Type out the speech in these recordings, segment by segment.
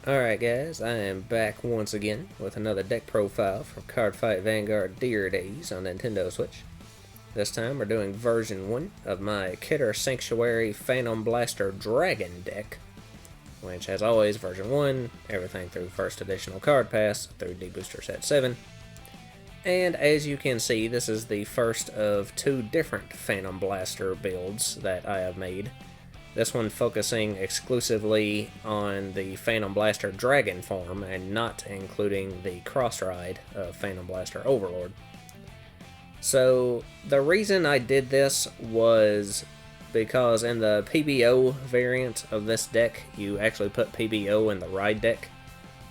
Alright guys, I am back once again with another deck profile from Cardfight Vanguard Dear Days on Nintendo Switch. This time we're doing version 1 of my Keter Sanctuary Phantom Blaster Dragon deck, which as always version 1, everything through first additional card pass through D-Booster Set 7. And as you can see, this is the first of two different Phantom Blaster builds that I have made. This one focusing exclusively on the Phantom Blaster Dragon form and not including the cross-ride of Phantom Blaster Overlord. So the reason I did this was because in the PBO variant of this deck, you actually put PBO in the ride deck,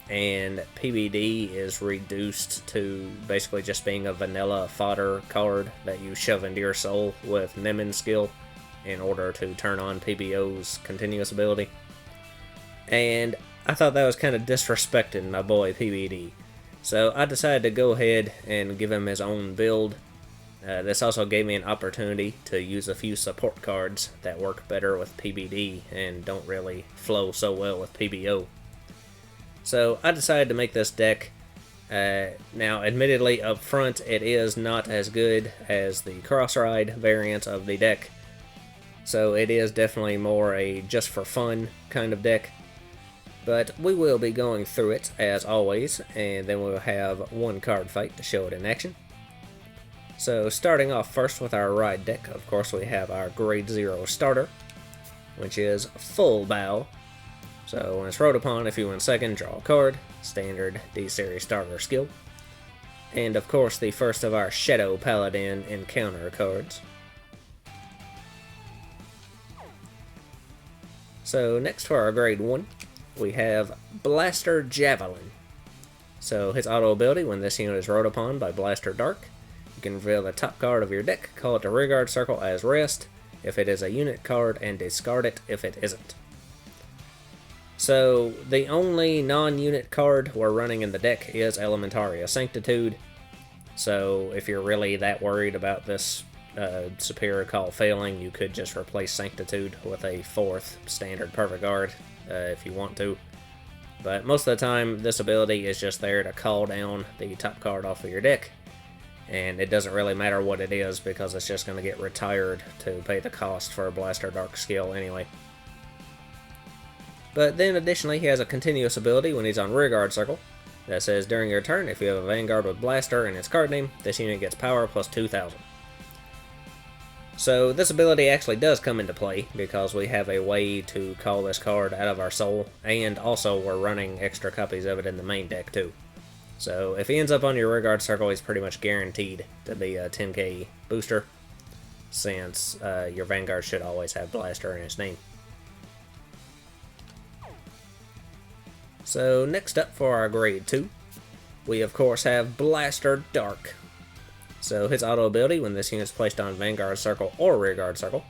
and PBD is reduced to basically just being a vanilla fodder card that you shove into your soul with Nemen's skill in order to turn on PBO's continuous ability. And I thought that was kind of disrespecting my boy PBD. So I decided to go ahead and give him his own build. This also gave me an opportunity to use a few support cards that work better with PBD and don't really flow so well with PBO. So I decided to make this deck. Now admittedly up front it is not as good as the cross-ride variant of the deck. So it is definitely more a just for fun kind of deck. But we will be going through it as always, and then we'll have one card fight to show it in action. So starting off first with our ride deck, of course we have our Grade 0 starter, which is Full Bow. So when it's rode upon, if you win second, draw a card, standard D-Series starter skill. And of course the first of our Shadow Paladin encounter cards. So next for our Grade 1, we have Blaster Javelin. So his auto ability, when this unit is rode upon by Blaster Dark, you can reveal the top card of your deck, call it to rearguard circle as rest, if it is a unit card, and discard it if it isn't. So the only non-unit card we're running in the deck is Elementaria Sanctitude. So if you're really that worried about this superior call failing, you could just replace Sanctitude with a 4th standard perfect guard if you want to. But most of the time this ability is just there to call down the top card off of your deck, and it doesn't really matter what it is because it's just going to get retired to pay the cost for a Blaster Dark skill anyway. But then additionally he has a continuous ability when he's on rearguard circle that says during your turn, if you have a Vanguard with Blaster in its card name, this unit gets power plus 2000. So this ability actually does come into play because we have a way to call this card out of our soul, and also we're running extra copies of it in the main deck too. So if he ends up on your rearguard circle, he's pretty much guaranteed to be a 10k booster, since your Vanguard should always have Blaster in its name. So next up for our Grade 2, we of course have Blaster Dark. So his auto ability, when this unit is placed on Vanguard Circle or Rearguard Circle,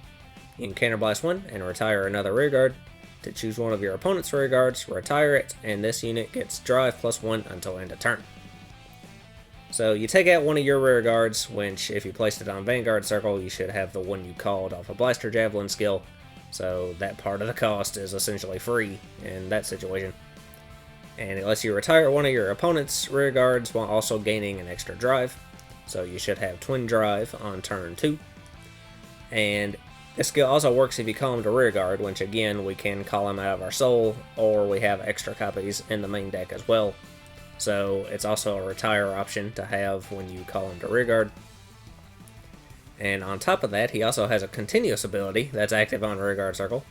you can counterblast one and retire another Rearguard. To choose one of your opponent's Rearguards, retire it, and this unit gets drive plus 1 until end of turn. So you take out one of your Rearguards, which if you placed it on Vanguard Circle, you should have the one you called off a Blaster Javelin skill, so that part of the cost is essentially free in that situation. And it lets you retire one of your opponent's Rearguards while also gaining an extra drive. So you should have twin drive on turn 2. And this skill also works if you call him to rearguard, which again we can call him out of our soul, or we have extra copies in the main deck as well. So it's also a retire option to have when you call him to rearguard. And on top of that, he also has a continuous ability that's active on rearguard circle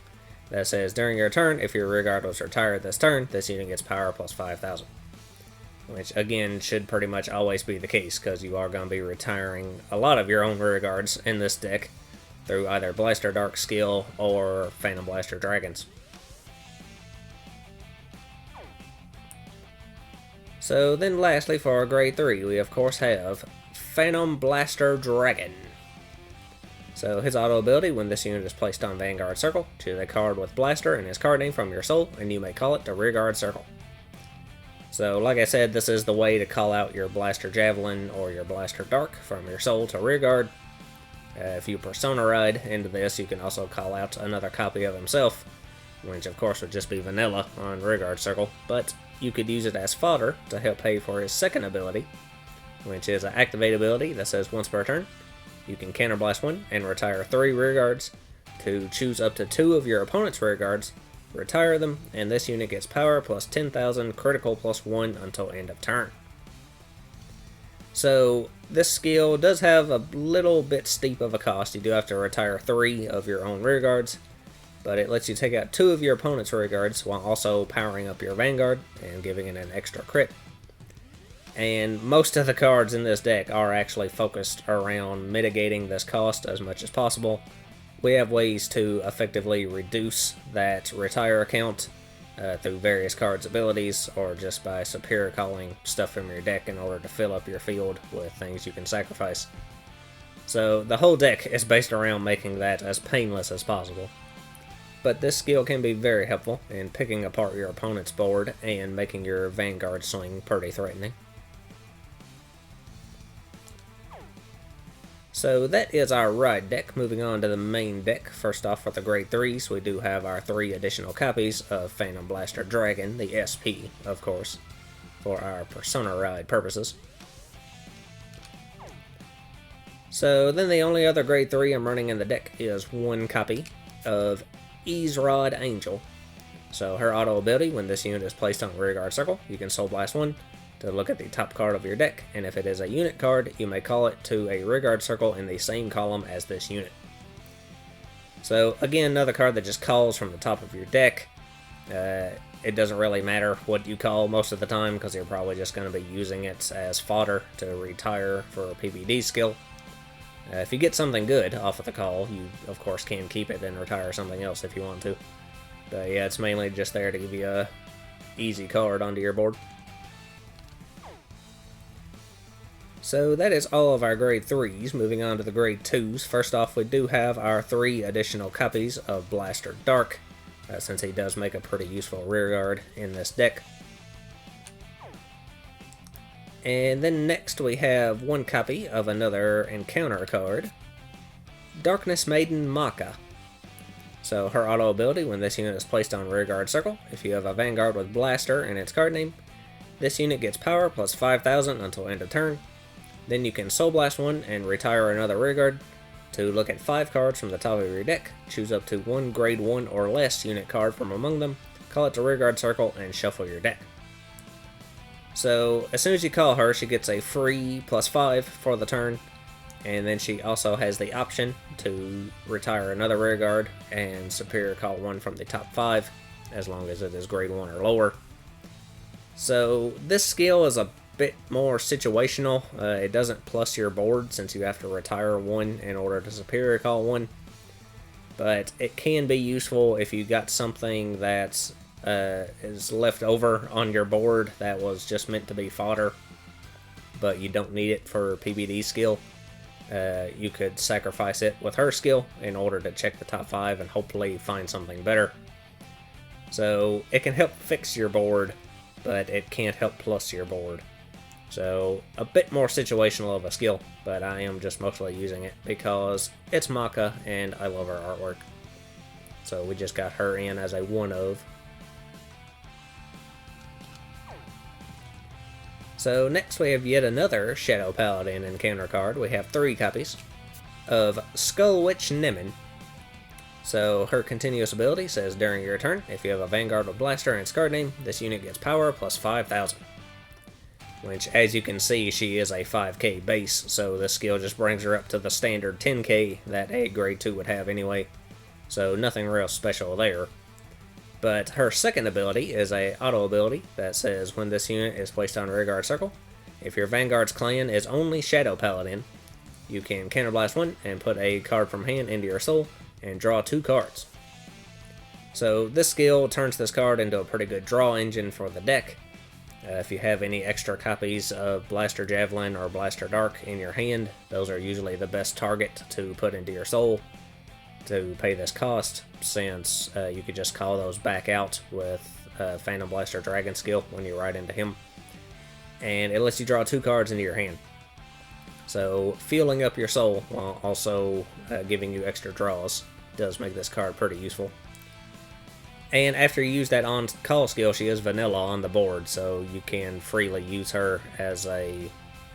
that says during your turn, if your rearguard was retired this turn, this unit gets power plus 5000. Which again should pretty much always be the case because you are going to be retiring a lot of your own rearguards in this deck through either Blaster Dark skill or Phantom Blaster Dragons. So then lastly for our Grade 3, we of course have Phantom Blaster Dragon. So his auto ability, when this unit is placed on Vanguard Circle, choose a card with Blaster and his card name from your soul, and you may call it to Rearguard Circle. So like I said, this is the way to call out your Blaster Javelin or your Blaster Dark from your soul to rearguard. If you Persona Ride into this, you can also call out another copy of himself, which of course would just be vanilla on Rearguard Circle, but you could use it as fodder to help pay for his second ability, which is an activate ability that says once per turn, you can counterblast one and retire 3 rearguards to choose up to 2 of your opponent's rearguards, retire them, and this unit gets power plus 10,000, critical plus 1 until end of turn. So this skill does have a little bit steep of a cost. You do have to retire 3 of your own rearguards, but it lets you take out 2 of your opponent's rearguards while also powering up your Vanguard and giving it an extra crit. And most of the cards in this deck are actually focused around mitigating this cost as much as possible. We have ways to effectively reduce that retire count through various cards' abilities, or just by superior calling stuff from your deck in order to fill up your field with things you can sacrifice. So the whole deck is based around making that as painless as possible. But this skill can be very helpful in picking apart your opponent's board and making your Vanguard swing pretty threatening. So that is our ride deck. Moving on to the main deck. First off, with the grade 3s, we do have our 3 additional copies of Phantom Blaster Dragon, the SP, of course, for our Persona ride purposes. So then the only other grade 3 I'm running in the deck is 1 copy of Ease Rod Angel. So her auto ability, when this unit is placed on Rearguard Circle, you can Soul Blast 1 to look at the top card of your deck, and if it is a unit card, you may call it to a Rearguard Circle in the same column as this unit. So again, another card that just calls from the top of your deck. It doesn't really matter what you call most of the time, because you're probably just going to be using it as fodder to retire for a PBD skill. If you get something good off of the call, you of course can keep it and retire something else if you want to. But yeah, it's mainly just there to give you a easy card onto your board. So that is all of our grade 3s. Moving on to the grade 2s. First off, we do have our 3 additional copies of Blaster Dark, since he does make a pretty useful rearguard in this deck. And then next we have 1 copy of another encounter card, Darkness Maiden Maka. So her auto ability, when this unit is placed on Rearguard Circle, if you have a Vanguard with Blaster in its card name, this unit gets power plus 5,000 until end of turn. Then you can Soul Blast 1 and retire another Rearguard to look at 5 cards from the top of your deck, choose up to 1 grade 1 or less unit card from among them, call it to Rearguard Circle, and shuffle your deck. So as soon as you call her, she gets a free +5 for the turn, and then she also has the option to retire another Rearguard and superior call 1 from the top 5, as long as it is grade 1 or lower. So this skill is a bit more situational. It doesn't plus your board since you have to retire 1 in order to superior call 1, but it can be useful if you got something that is left over on your board that was just meant to be fodder, but you don't need it for PBD skill. You could sacrifice it with her skill in order to check the top 5 and hopefully find something better. So it can help fix your board, but it can't help plus your board. So a bit more situational of a skill, but I am just mostly using it because it's Maka and I love her artwork. So we just got her in as a 1 of. So next we have yet another Shadow Paladin encounter card. We have 3 copies of Skull Witch Nemen. So her continuous ability says during your turn, if you have a Vanguard with Blaster in its card name, this unit gets power plus 5,000. Which, as you can see, she is a 5k base, so this skill just brings her up to the standard 10k that a grade 2 would have anyway. So nothing real special there. But her second ability is a auto ability that says when this unit is placed on Rearguard Circle, if your Vanguard's clan is only Shadow Paladin, you can counterblast 1 and put a card from hand into your soul and draw 2 cards. So this skill turns this card into a pretty good draw engine for the deck. If you have any extra copies of Blaster Javelin or Blaster Dark in your hand, those are usually the best target to put into your soul to pay this cost, since you could just call those back out with Phantom Blaster Dragon skill when you ride into him. And it lets you draw 2 cards into your hand. So fueling up your soul while also giving you extra draws does make this card pretty useful. And after you use that on-call skill, she is vanilla on the board, so you can freely use her as a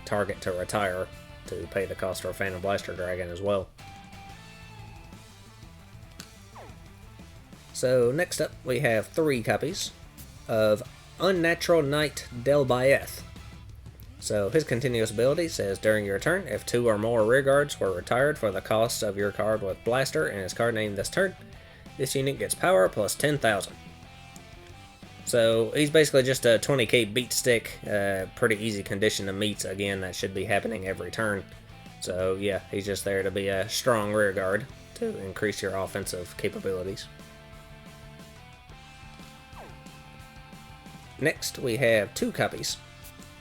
target to retire to pay the cost for a Phantom Blaster Dragon as well. So next up, we have 3 copies of Unnatural Knight Delbayeth. So his continuous ability says, during your turn, if 2 or more rearguards were retired for the cost of your card with Blaster and his card name this turn, this unit gets power plus 10,000. So he's basically just a 20k beat stick, pretty easy condition to meet. Again, that should be happening every turn. So yeah, he's just there to be a strong rearguard to increase your offensive capabilities. Next, we have 2 copies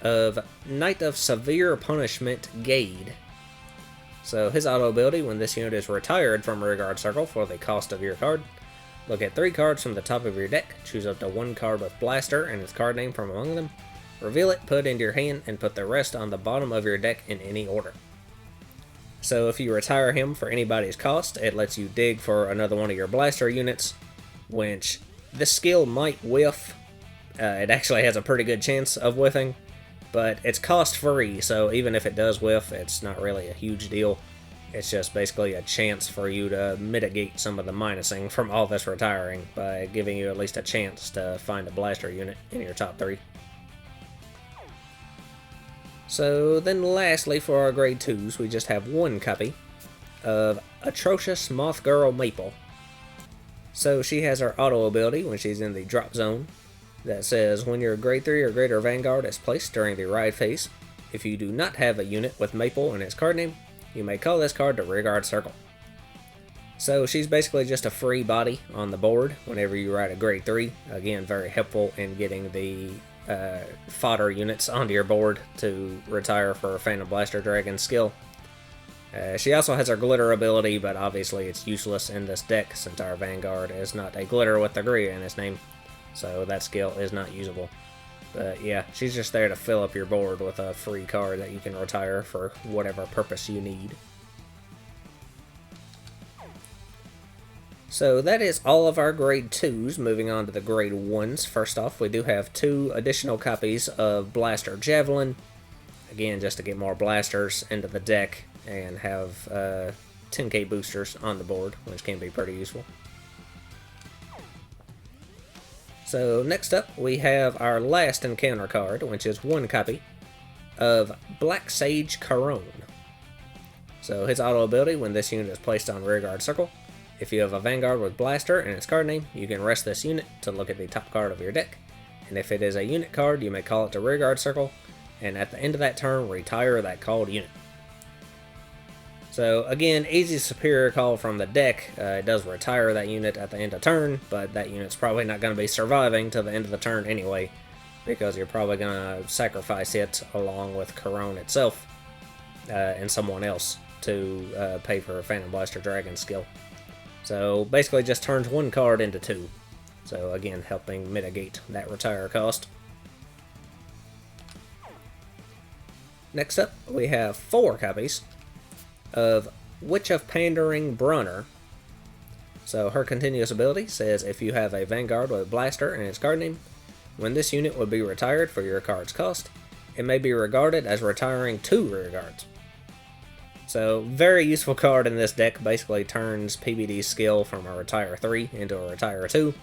of Knight of Severe Punishment Gade. So his auto ability, when this unit is retired from rearguard circle for the cost of your card, look at 3 cards from the top of your deck, choose up to 1 card with Blaster and its card name from among them, reveal it, put it into your hand, and put the rest on the bottom of your deck in any order. So if you retire him for anybody's cost, it lets you dig for another one of your Blaster units, which this skill might whiff. It actually has a pretty good chance of whiffing, but it's cost free, so even if it does whiff, it's not really a huge deal. It's just basically a chance for you to mitigate some of the minusing from all this retiring by giving you at least a chance to find a Blaster unit in your top 3. So then lastly, for our grade 2s, we just have 1 copy of Atrocious Moth Girl Maple. So she has her auto ability when she's in the drop zone that says, when your grade 3 or greater Vanguard is placed during the ride phase, if you do not have a unit with Maple in its card name, you may call this card to rearguard circle. So she's basically just a free body on the board whenever you ride a grade 3. Again, very helpful in getting the fodder units onto your board to retire for a Phantom Blaster Dragon skill. She also has her glitter ability, but obviously it's useless in this deck since our Vanguard is not a glitter with the Gria in its name. So that skill is not usable. But yeah, she's just there to fill up your board with a free card that you can retire for whatever purpose you need. So that is all of our grade 2s. Moving on to the grade 1s. First off, we do have 2 additional copies of Blaster Javelin. Again, just to get more blasters into the deck and have 10k boosters on the board, which can be pretty useful. So next up, we have our last encounter card, which is 1 copy of Black Sage Corone. So his auto ability, when this unit is placed on rearguard circle, if you have a Vanguard with Blaster and its card name, you can rest this unit to look at the top card of your deck. And if it is a unit card, you may call it to rearguard circle, and at the end of that turn, retire that called unit. So again, easy superior call from the deck. It does retire that unit at the end of turn, but that unit's probably not going to be surviving till the end of the turn anyway, because you're probably going to sacrifice it along with Corone itself and someone else to pay for a Phantom Blaster Dragon skill. So basically just turns 1 card into 2. So again, helping mitigate that retire cost. Next up, we have 4 copies of Witch of Pandering Brunner. So her continuous ability says, if you have a Vanguard with Blaster and its card name, when this unit would be retired for your card's cost, it may be regarded as retiring 2 rearguards. So very useful card in this deck. Basically turns PBD's skill from a retire 3 into a retire 2.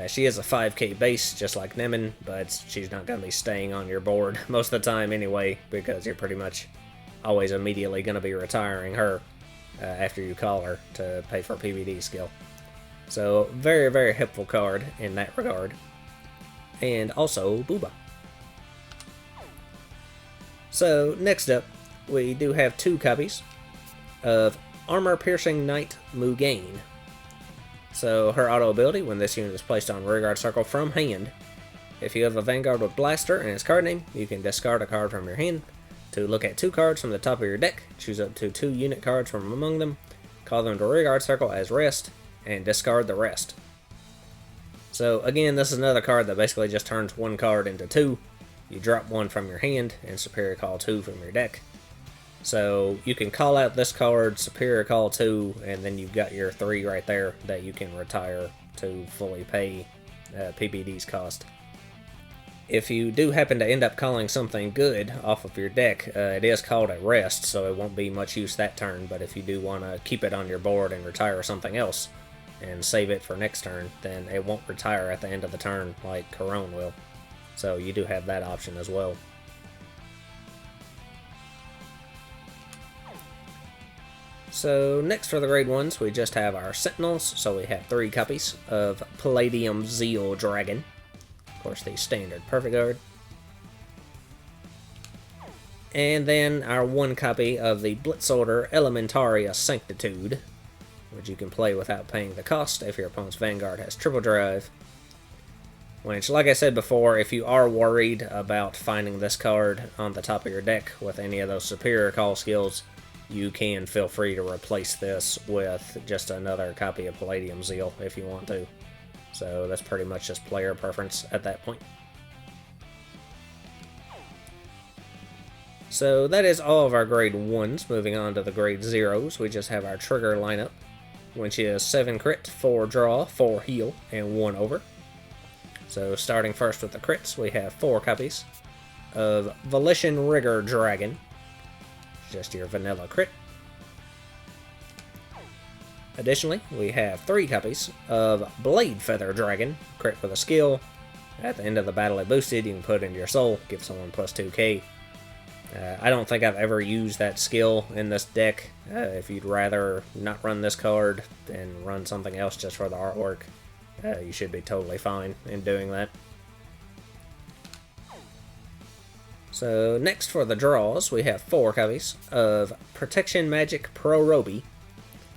She is a 5k base, just like Nemen, but she's not going to be staying on your board most of the time anyway, because you're pretty much always immediately going to be retiring her after you call her to pay for PBD skill. So very, very helpful card in that regard. And also Booba. So next up, we do have 2 copies of Armor Piercing Knight Mugain. So her auto ability, when this unit is placed on rearguard circle from hand, if you have a Vanguard with Blaster and its card name, you can discard a card from your hand to look at 2 cards from the top of your deck, choose up to 2 unit cards from among them, call them to rearguard circle as rest, and discard the rest. So again, this is another card that basically just turns 1 card into 2. You drop 1 from your hand and superior call 2 from your deck. So you can call out this card, superior call 2, and then you've got your 3 right there that you can retire to fully pay PBD's cost. If you do happen to end up calling something good off of your deck, it is called a rest, so it won't be much use that turn, but if you do want to keep it on your board and retire something else, and save it for next turn, then it won't retire at the end of the turn like Corone will. So you do have that option as well. So next for the grade 1s, we just have our Sentinels, so we have 3 copies of Palladium Zeal Dragon. Of course, the standard Perfect Guard. And then our 1 copy of the Blitzorder Elementaria Sanctitude, which you can play without paying the cost if your opponent's Vanguard has triple drive. Which, like I said before, if you are worried about finding this card on the top of your deck with any of those superior call skills, you can feel free to replace this with just another copy of Palladium Zeal if you want to. So that's pretty much just player preference at that point. So that is all of our grade 1s. Moving on to the grade 0s, we just have our trigger lineup, which is 7 crit, 4 draw, 4 heal, and 1 over. So starting first with the crits, we have 4 copies of Volition Rigger Dragon, just your vanilla crit. Additionally, we have 3 copies of Blade Feather Dragon, crit with a skill. At the end of the battle it boosted, you can put it into your soul, give someone plus 2k. I don't think I've ever used that skill in this deck. If you'd rather not run this card and run something else just for the artwork, you should be totally fine in doing that. So next for the draws, we have 4 copies of Protection Magic Pro Roby.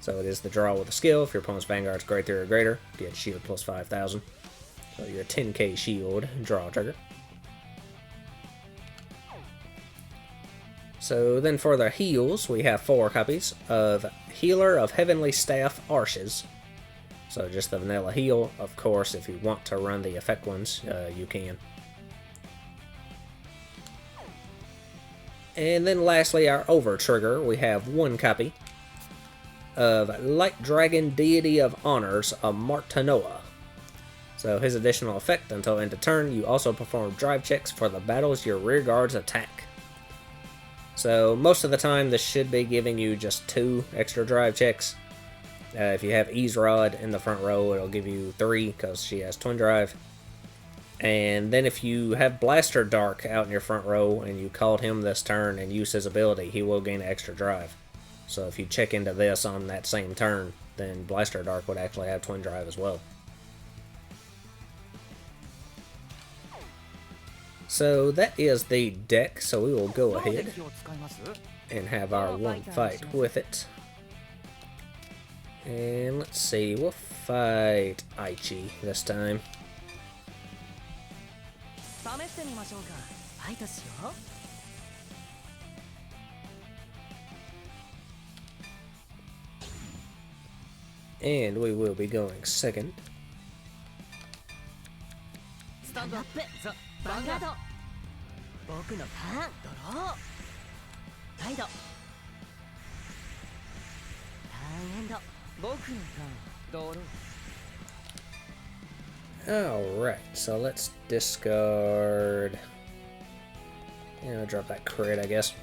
So it is the draw with a skill. If your opponent's Vanguard's grade 3 or greater, get shield plus 5,000. So your 10k shield draw trigger. So then for the heals, we have 4 copies of Healer of Heavenly Staff Arches. So just the vanilla heal. Of course, if you want to run the effect ones, you can. And then lastly, our over trigger, we have 1 copy of Light Dragon Deity of Honors of Martanoa. So his additional effect, until end of turn, you also perform drive checks for the battles your rear guards attack. So most of the time this should be giving you just 2 extra drive checks. If you have Ease Rod in the front row, it'll give you 3 because she has twin drive. And then if you have Blaster Dark out in your front row and you called him this turn and use his ability, he will gain extra drive. So if you check into this on that same turn, then Blaster Dark would actually have twin drive as well. So that is the deck, so we will go ahead and have our 1 fight with it. And let's see, we'll fight Aichi this time. And we will be going second. Alright, so let's discard. Yeah, I'll drop that crit, I guess.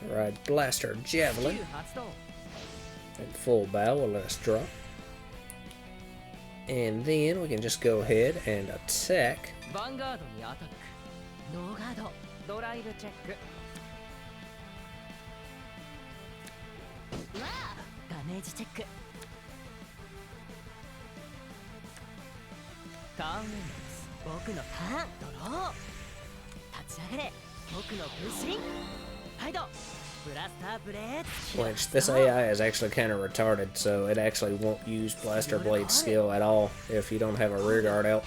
Ride Blaster Javelin. And full bow will let us draw. And then we can just go ahead and attack. Vanguardにアタック。ノーガード。ドライブチェック。ダメージチェック。ターンエンドです。僕のターン。ドロー。立ち上がれ。僕の分身。ハイド。Which this AI is actually kind of retarded, so it actually won't use Blaster Blade skill at all if you don't have a rear guard out,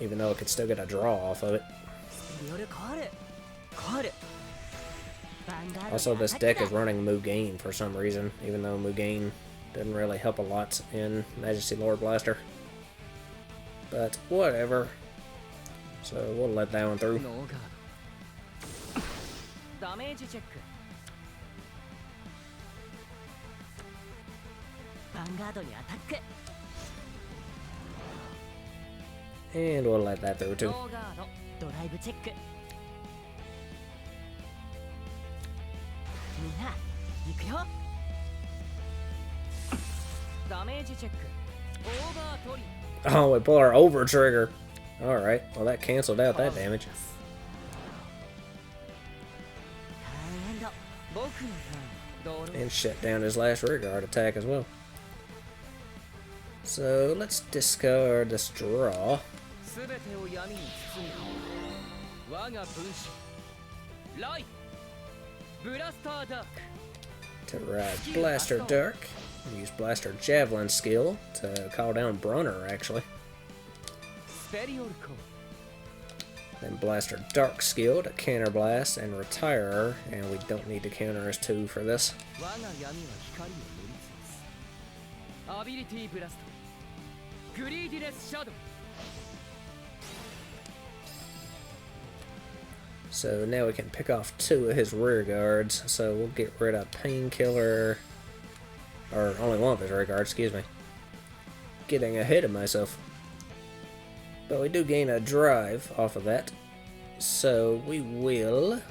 even though it could still get a draw off of it. Also, this deck is running Mugain for some reason, even though Mugain doesn't really help a lot in Majesty Lord Blaster. But whatever. So we'll let that one through. And we'll let that through too. Oh, we pull our over trigger. Alright, well that canceled out that damage. And shut down his last rear guard attack as well. So let's discard this draw. To ride Blaster Dark. Use Blaster Javelin skill to call down Brunner, actually. Then Blaster Dark skill to counter blast and retire her, and we don't need to counter his 2 for this. So now we can pick off 2 of his rear guards, so we'll get rid of Painkiller, or only 1 of his rear guards, excuse me. Getting ahead of myself. But we do gain a drive off of that, so we will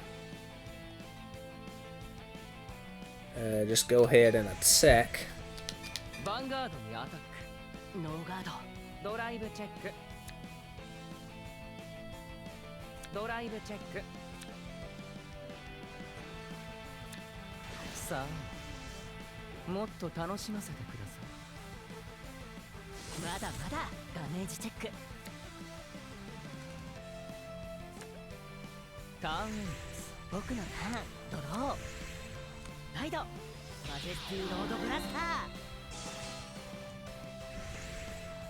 just go ahead and attack. Vanguard on the attack. No guard. Drive check. Drive check. Sa. もっと楽しませてください。まだまだダメージチェック。ターンエンド。僕のターン。ドロー。ライド。マジェスティロードブラスタ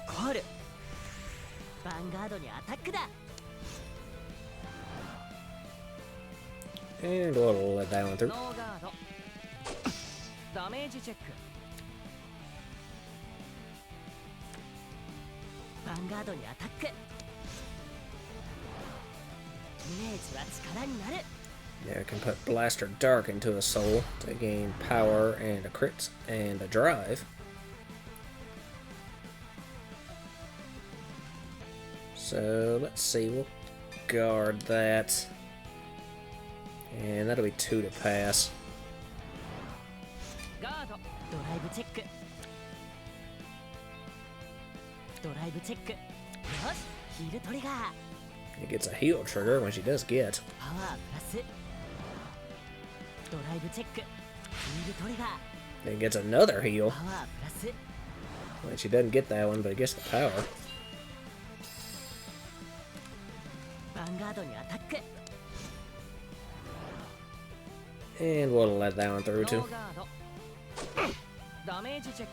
ー。コール。ヴァンガードにアタックだ。And we'll let that one through. No guard. Damage check. Vanguard にアタック。イメージは力になる。Now I can put Blaster Dark into a soul to gain power and a crit and a drive. So let's see, we'll guard that. And that'll be 2 to pass. Drive check. Drive check. Heal trigger. It gets a heal trigger when she does get. Power plus. Drive check. Heal trigger. It gets another heal. Power plus. Well, she doesn't get that one, but it gets the power. Vanguardにアタック. And we'll let that one through too. Damage check.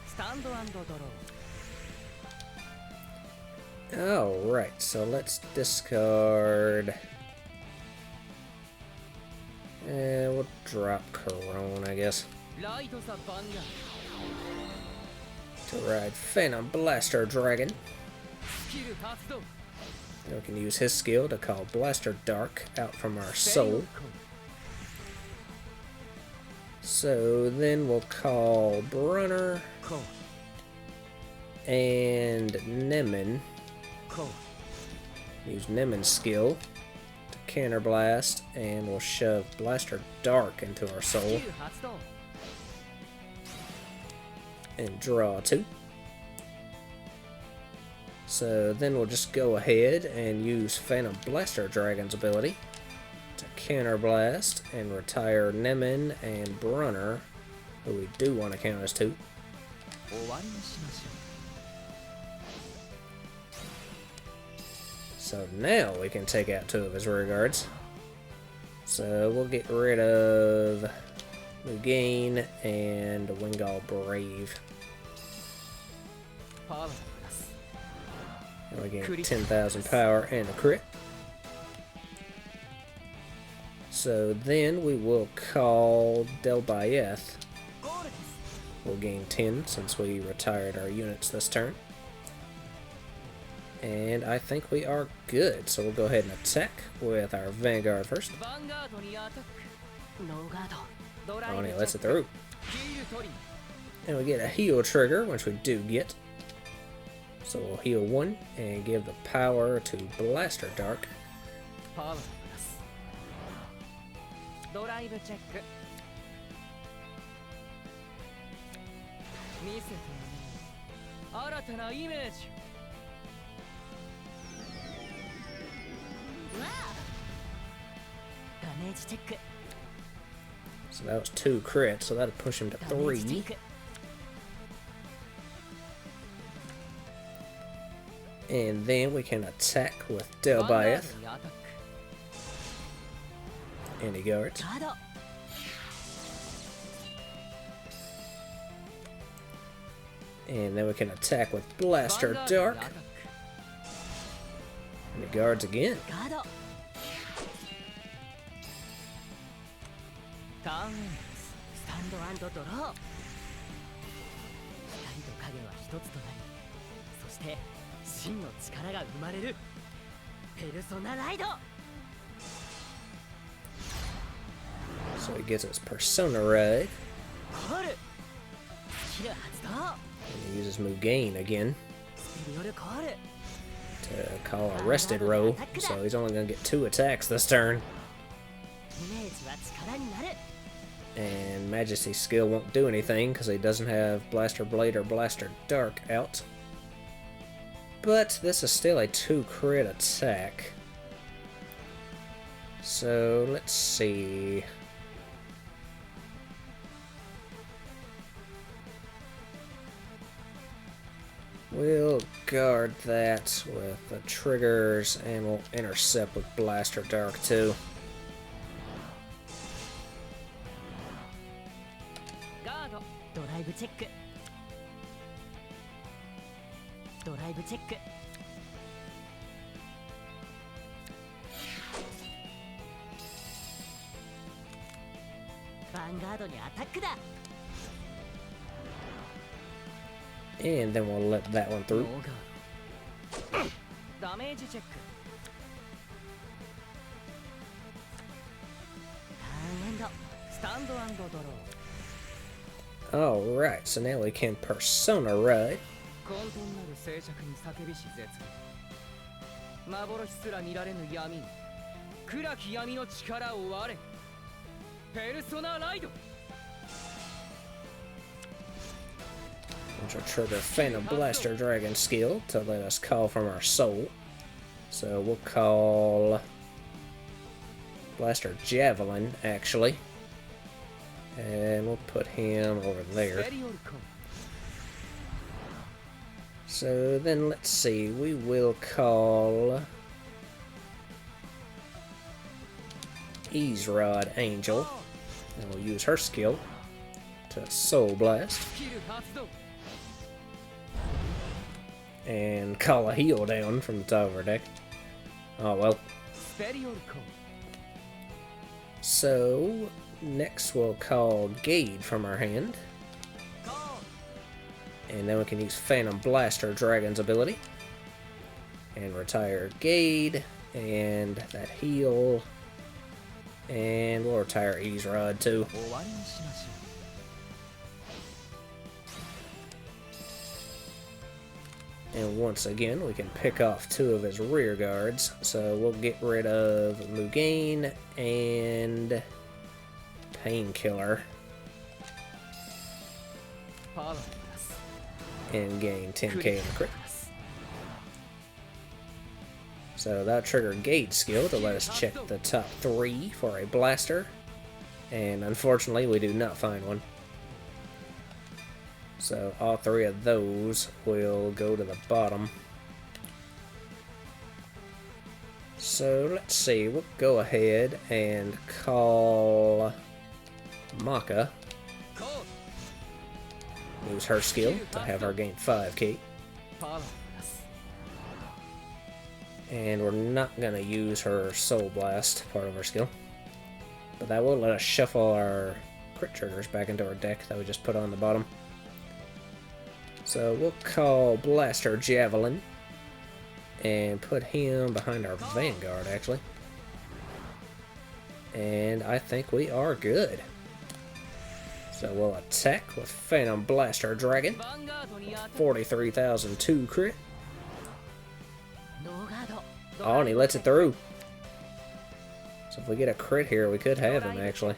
Stand and draw. Alright, so let's discard. And we'll drop Corone, I guess. To ride Phantom Blaster Dragon. We can use his skill to call Blaster Dark out from our soul. So then we'll call Brunner and Nemen. Use Nemen's skill to counter blast, and we'll shove Blaster Dark into our soul. And draw 2. So then we'll just go ahead and use Phantom Blaster Dragon's ability to counter blast and retire Nemen and Brunner, who we do want to count as 2. So now we can take out 2 of his rear guards. So we'll get rid of Mugain and Wingal Brave. And we get 10,000 power and a crit. So then we will call Delbayeth. We'll gain 10 since we retired our units this turn. And I think we are good. So we'll go ahead and attack with our Vanguard first. Oh, and he lets it through. And we get a heal trigger, which we do get. So we'll heal 1 and give the power to Blaster Dark. So that was 2 crits, so that'll push him to 3. And then we can attack with Delbiath. And he guards. And then we can attack with Blaster Dark. And he guards again. So he gets his Persona Ride. And he uses Mugain again to call a Rested Row, so he's only going to get 2 attacks this turn. And Majesty's skill won't do anything because he doesn't have Blaster Blade or Blaster Dark out. But this is still a 2 crit attack. So let's see. We'll guard that with the triggers, and we'll intercept with Blaster Dark too. And then we'll let that one through. Alright, so now we can Persona Ride. Which will trigger Phantom Blaster Dragon skill to let us call from our soul. So we'll call Blaster Javelin, actually. And we'll put him over there. So then let's see, we will call Ease Rod Angel. And we'll use her skill to Soul Blast. And call a heal down from the top of our deck. Oh well. So next we'll call Gade from our hand. And then we can use Phantom Blaster Dragon's ability. And retire Gade. And that heal. And we'll retire Ease Rod too. And once again, we can pick off 2 of his rear guards. So we'll get rid of Mugain and Painkiller. And gain 10k in the crit. So that'll trigger Gade skill to let us check the top 3 for a blaster. And unfortunately, we do not find one. So all 3 of those will go to the bottom. So let's see, we'll go ahead and call Maka. Use her skill to have her gain 5k. And we're not going to use her Soul Blast, part of her skill. But that will let us shuffle our crit triggers back into our deck that we just put on the bottom. So we'll call Blaster Javelin and put him behind our Vanguard, actually. And I think we are good. So we'll attack with Phantom Blaster Dragon. 43,002 crit. Oh, and he lets it through. So if we get a crit here, we could have him, actually.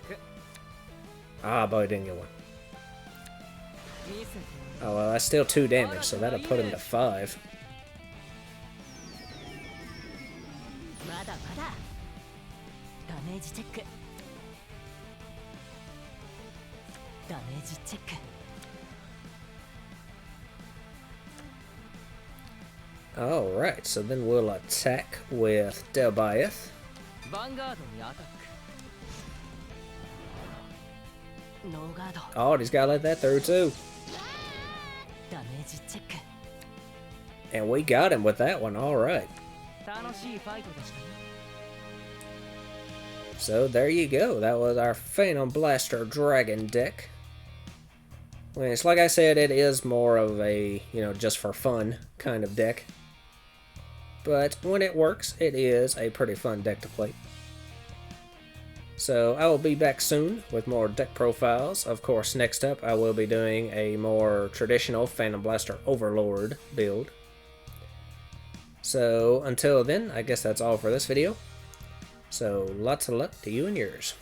Ah, boy, didn't get one. Oh, well, that's still 2 damage, so that'll put him to 5. Alright, so then we'll attack with Delbiath. Oh, and he's gotta let that through too. And we got him with that one, alright. So there you go, that was our Phantom Blaster Dragon deck. Well, it's like I said, it is more of a, just for fun kind of deck. But when it works, it is a pretty fun deck to play. So I will be back soon with more deck profiles. Of course, next up I will be doing a more traditional Phantom Blaster Overlord build. So until then, I guess that's all for this video. So lots of luck to you and yours.